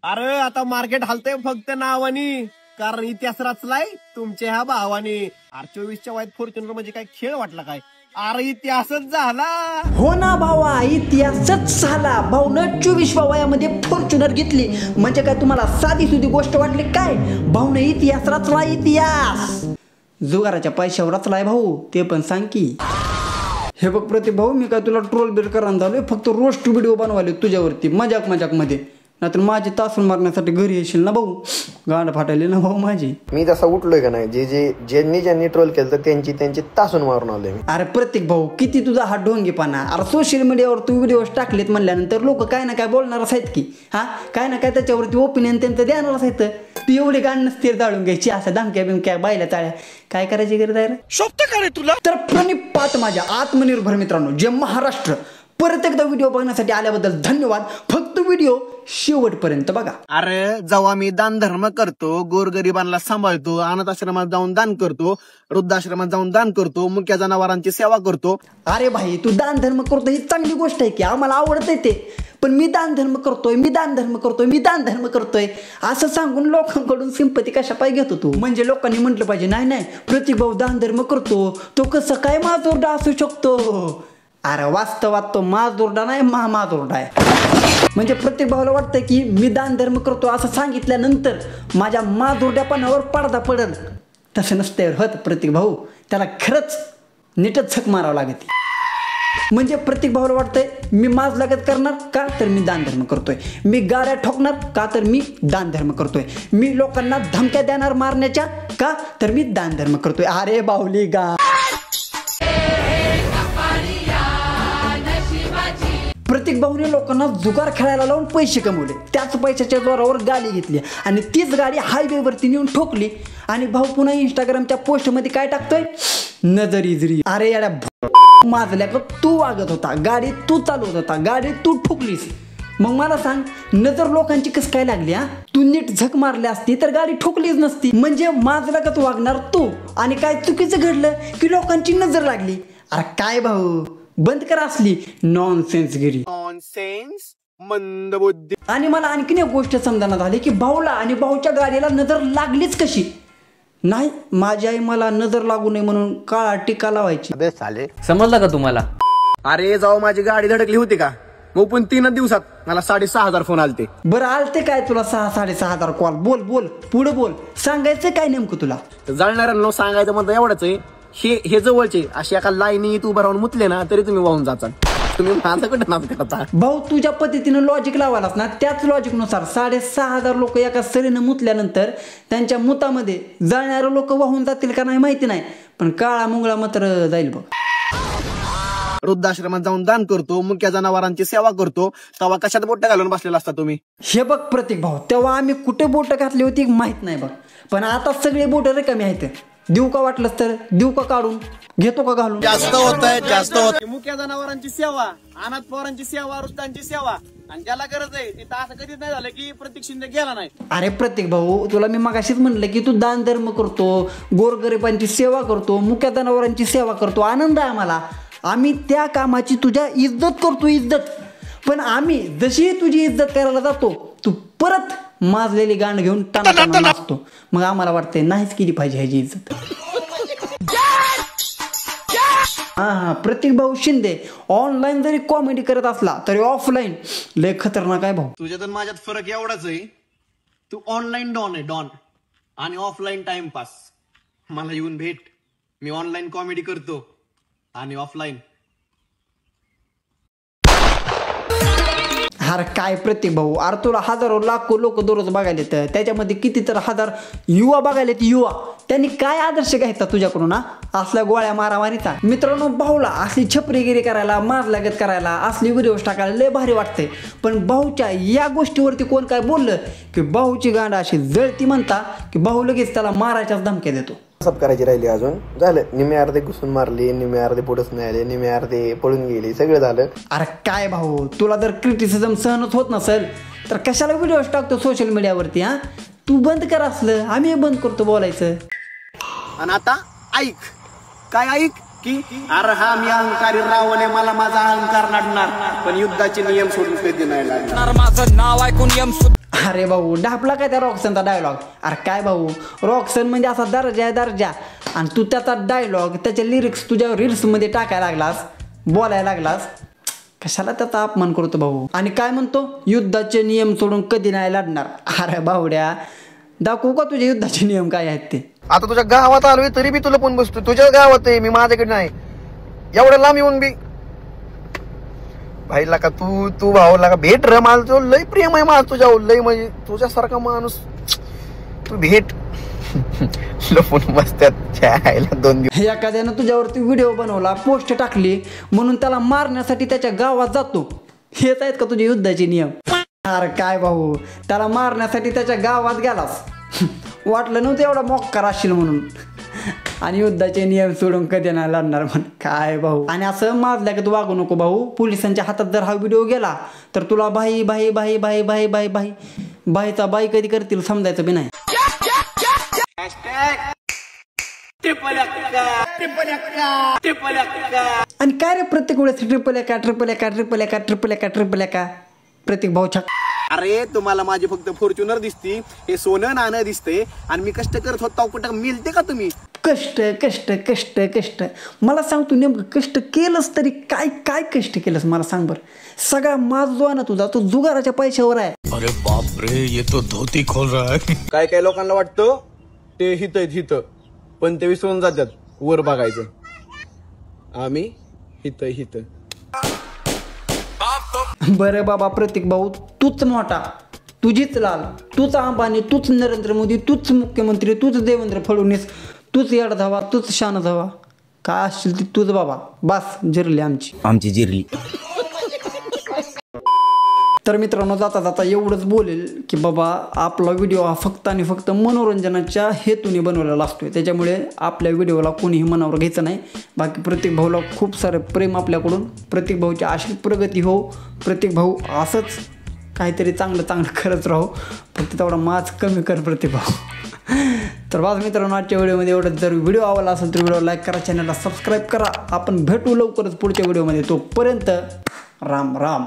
अरे आता मार्केट हलतंय फक्त नावानी, कारण इतिहास रचलाय तुमच्या ह्या भावाने. 24च्या वयात फॉर्च्युनर म्हणजे काय खेळ वाटला काय? अरे इतिहासच झाला. हो ना भावा, इतिहासच झाला. भाऊनं 24व्या वयामध्ये फॉर्च्युनर घेतली म्हणजे काय तुम्हाला साधी सुधी गोष्ट वाटली काय? भाऊने इतिहास रचला. इतिहास जुगाराच्या पैशावर रचलाय भाऊ, ते पण सांग की. हे बघ प्रतीक भाऊ, मी काय तुला ट्रोल बिल करायला झालोय, फक्त रोस्ट व्हिडिओ बनवाले तुझ्यावरती मजाक मध्ये. नाहीतर माझी तासून मारण्यासाठी घरी येशील ना भाऊ, गांड फाटायली ना भाऊ माझी. मी जसा उठलोय का नाही, ज्यांनी ट्रोल केलं तर त्यांची तासून मारून आलोय मी. अरे प्रतीक भाऊ, किती तुझा हा ढोंगीपणा. अरे सोशल मीडियावर तू व्हिडिओ टाकलेत म्हणल्यानंतर लोक काय ना काय बोलणारच आहेत की. हा, काय ना काय त्याच्यावरती ओपिनियन त्यांचं देणारच आहेत. तू एवढी गाण नसते जाळून घ्यायची, अशा धमक्या बिमक्या बायला चाळ्या काय करायची गरज आहे रे? शोभत का रे तुला? तर प्रणिपात माझ्या आत्मनिर्भर मित्रांनो, जे महाराष्ट्र, परत एकदा व्हिडिओ बघण्यासाठी आल्याबद्दल धन्यवाद. फक्त व्हिडिओ शेवटपर्यंत बघा. अरे जेव्हा मी दान धर्म करतो, गोरगरिबांना सांभाळतो, अनाथ आश्रमात जाऊन दान करतो, वृद्धाश्रमात जाऊन दान करतो, मुक्या जनावरांची सेवा करतो. अरे भाई, तू दान धर्म करतो ही चांगली गोष्ट आहे की, आम्हाला आवडत ते. पण मी दान धर्म करतोय असं सांगून लोकांकडून सिंपती कशा पाय घेतो तू? म्हणजे लोकांनी म्हटलं पाहिजे नाही प्रतीक भाऊ दान धर्म करतो, तो कसं काय माजोरडा असू शकतो? अरे वास्तवात तो माजोरडा नाही, महामाजोरडा आहे. म्हणजे प्रत्येक भावाला वाटतं की मी दान धर्म करतो असं सांगितल्यानंतर माझ्या माजोरड्यापणावर पडदा पडल. तसं नसतं होत प्रतीक भाऊ, त्याला खरंच नीटच झक मारावं लागते. म्हणजे प्रत्येक भावाला वाटतंय मी माज लागत करणार का, तर मी दान धर्म करतोय. मी गाड्या ठोकणार का, तर मी दान धर्म करतोय. मी लोकांना धमक्या देणार मारण्याच्या का, तर मी दान धर्म करतोय. अरे बाहुली गा. प्रत्येक भाऊने लोकांना जुगार खेळायला लावून पैसे कमवले, त्याच पैशाच्या जोरावर गाडी घेतली आणि तीच गाडी हायवेवरती नेऊन ठोकली. आणि भाऊ पुन्हा इंस्टाग्रामच्या पोस्टमध्ये काय टाकतोय, नजर इजरी. अरे याला माझल्या का तू वागत होता, गाडी तू चालवत होता, गाडी तू ठोकलीस. मग मला सांग, नजर लोकांची कसं काय लागली? हा, तू नीट झक मारली असती तर गाडी ठोकलीच नसती. म्हणजे माझला का तू वागणार तू, आणि काय चुकीचं घडलं की लोकांची नजर लागली. अरे काय भाऊ, बंद कर असली नॉनसेन्सगिरी. नॉनसेन्स, मंदबुद्धी. आणि मला आणखीन एक गोष्ट समजण्यात आली की भाऊला आणि भाऊच्या गाडीला नजर लागलीच कशी नाही. माझी आई मला नजर लागू नये म्हणून काळा टिका लावायची. समजलं का तुम्हाला? अरे जाऊ माझी गाडी धडकली होती का, मग पण 3 दिवसात मला 6,500 फोन आलते. बरं आलते काय तुला 6,000-6,500 कॉल? बोल पुढे बोल, सांगायचं काय नेमकं तुला? जळणाऱ्यांना सांगायचं म्हणतं एवढंच आहे, हे जवळचे अशी एका लाईनीत उभं राहून मुतले ना तरी तुम्ही वाहून जाचाल. तुम्ही माझं कुठं नाम करता भाऊ? तुझ्या पद्धतीनं लॉजिक लावालास ना, त्याच लॉजिकनुसार 6,500 लोक एका सरीनं मुतल्यानंतर त्यांच्या मुतामध्ये जळणारे लोक वाहून जातील का नाही माहिती नाही, पण काळा मुंगळा मात्र जाईल बघ. वृद्धाश्रमात जाऊन दान करतो, मुक्या जनावरांची सेवा करतो, तेव्हा कशात बोट घालून बसलेला असता तुम्ही? हे बघ प्रतीक भाऊ, तेव्हा आम्ही कुठे बोट घातली होती माहित नाही बघ, पण आता सगळे बोट रिकामी आहेत. देऊ का वाटलंच तर, देऊ का काढून, घेतो का घालून? जास्त होत. मुक्या जनावरांची सेवा, अनाथ पोरांची सेवा, वृद्धांची सेवा, आणि ज्याला गरज आहे तिथं असं कधीच नाही झालं की प्रतीक शिंदे गेला नाही. अरे प्रतीक भाऊ, तुला मी मगाशीच म्हणलं की तू दान धर्म करतो, गोरगरिबांची सेवा करतो, मुक्या जनावरांची सेवा करतो, आनंद आहे आम्हाला. आम्ही त्या कामाची तुझ्या इज्जत करतो, इज्जत. पण आम्ही जशी तुझी इज्जत करायला जातो, तू परत माजलेली गांड घेऊन टाणा नाचतो. मग आम्हाला वाटतंय नाहीच केली पाहिजे ह्याची इज्जत. हा, प्रतीक भाऊ शिंदे ऑनलाईन जरी कॉमेडी करत असला तरी ऑफलाईन लय खतरनाक आहे भाऊ. तुझ्यात आणि माझ्यात फरक एवढाच आहे, तू ऑनलाईन डॉन आहे डॉन, आणि ऑफलाईन टाइमपास. मला येऊन भेट, मी ऑनलाईन कॉमेडी करतो आणि ऑफलाईन. अरे काय प्रतीक भाऊ, अरे तुला हजारो लाखो लोक दररोज बघायला येतं, त्याच्यामध्ये किती तर हजार युवा बघायला येते. युवा त्यांनी काय आदर्श घ्यायचा तुझ्याकडून? असल्या गोळ्या मारामारीचा. मित्रांनो, भाऊला असली छपरीगिरी करायला, मारलागत करायला, असली व्हिडिओज टाकायला लय भारी वाटते. पण भाऊच्या या गोष्टीवरती कोण काय बोललं की भाऊची गांड अशी जळती म्हणता की भाऊ लगेच त्याला मारायच्याच धमक्या देतो. सब करायची राहिली, अजून झालं. निम्मे अर्धे घुसून मारले, निम्मे अर्धे पुढंच नाही आले, निम्मे अर्धे पळून गेले, सगळं झालं. अरे काय भाऊ, तुला जर क्रिटिसिझम सहनच होत नसेल तर कशाला व्हिडिओज टाकतो सोशल मीडियावरती? हा, तू बंद कर असलं, आम्ही बंद करतो बोलायचं. आणि आता ऐक, काय ऐक की अरे हा मी अहंकारी रावण आहे, मला माझा अहंकार नडणार, पण युद्धाचे नियम सोडून कधी नाही लागणार. माझं नाव ऐकून अरे भाऊ ढापला काय त्या रॉक्सनचा डायलॉग? अरे काय भाऊ, रॉक्सन म्हणजे असा दर्जा आहे दर्जा, आणि तू त्याचा डायलॉग त्याचे लिरिक्स तुझ्या रील्समध्ये टाकायला लागलास, बोलायला लागलास. कशाला त्याचा अपमान करतो भाऊ? आणि काय म्हणतो, युद्धाचे नियम सोडून कधी नाही लढणार. अरे भावड्या, दाखवू का तुझे युद्धाचे नियम काय आहेत ते? आता तुझ्या गावात आलोय तरी बी तुला पण बसतो. तुझ्या गावात आहे मी, माझ्याकडे नाही. एवढं लांब येऊन बी भाईला का तू भाऊला का भेट र, मला तुझं लय प्रेम आहे माझं तुझ्यावर, लय म्हणजे तुझ्यासारखा माणूस तू भेट. लपून बसत्यात 2 दिवस. एखाद्यानं तुझ्यावरती व्हिडिओ बनवला, पोस्ट टाकली, म्हणून त्याला मारण्यासाठी त्याच्या गावात जातो. हेच आहेत का तुझे युद्धाचे नियम? अरे काय भाऊ, त्याला मारण्यासाठी त्याच्या गावात गेलास, वाटलं नव्हतं एवढा मोक्का राशील म्हणून, आणि युद्धाचे नियम सोडून कधी नाही लढणार म्हण. काय भाऊ, आणि असं माजल्या का तू वागू नको भाऊ. पोलिसांच्या हातात जर हा व्हिडिओ गेला तर तुला बाई बाई बाई बाई बाई बाई बाई बाईचा बाई कधी करतील समजायचं बी नाही. आणि काय रे प्रत्येक वेळेस ट्रिपल एका ट्रिपल एका ट्रिपल एका ट्रिपल एका ट्रिपल एका प्रत्येक भाऊच्या? अरे तुम्हाला माझी फक्त फॉर्च्युनर दिसती, हे सोनं नाणं दिसते, आणि मी कष्ट करत होता कुठं मिळते का तुम्ही? कष्ट कष्ट कष्ट कष्ट मला सांग, तू नेमकं कष्ट केलंस तरी काय काय कष्ट केलंस मला सांग बरं. सगळा माज जो आहे ना तुझा, तो जुगाराच्या पैशावर आहे. अरे बाप रे, ये तो धोती खोल रहा है. काय काय लोकांना वाटतं ते हित, पण ते विसरून जातात वर बघायचं. आम्ही हित. बरं बाबा प्रतीक भाऊ, तूच मोठा, तुझीच लाल, तूच अंबानी, तूच नरेंद्र मोदी, तूच मुख्यमंत्री, तूच देवेंद्र फडणवीस, तूच येड धावा, तूच शान धावा, काय असशील ती तूच बाबा. बस जिरली आमची जिरली. तर मित्रांनो, जाता जाता एवढंच बोलेल की बाबा, आपला व्हिडिओ हा फक्त आणि फक्त मनोरंजनाच्या हेतूने बनवलेला असतोय. त्याच्यामुळे आपल्या व्हिडिओला कोणीही मनावर घ्यायचं नाही. बाकी प्रतीक भाऊला खूप सारं प्रेम आपल्याकडून. प्रतीक भाऊची अशी प्रगती हो, प्रतीक भाऊ असंच काहीतरी चांगलं करत राहो, फक्त तेवढा माज कमी कर प्रतीक भाऊ. तर बस मित्रांनो, आजच्या व्हिडिओमध्ये एवढंच. जर व्हिडिओ आवडला असेल तर व्हिडिओ लाईक करा, चॅनलला सबस्क्राईब करा. आपण भेटू लवकरच पुढच्या व्हिडिओमध्ये. तोपर्यंत राम राम.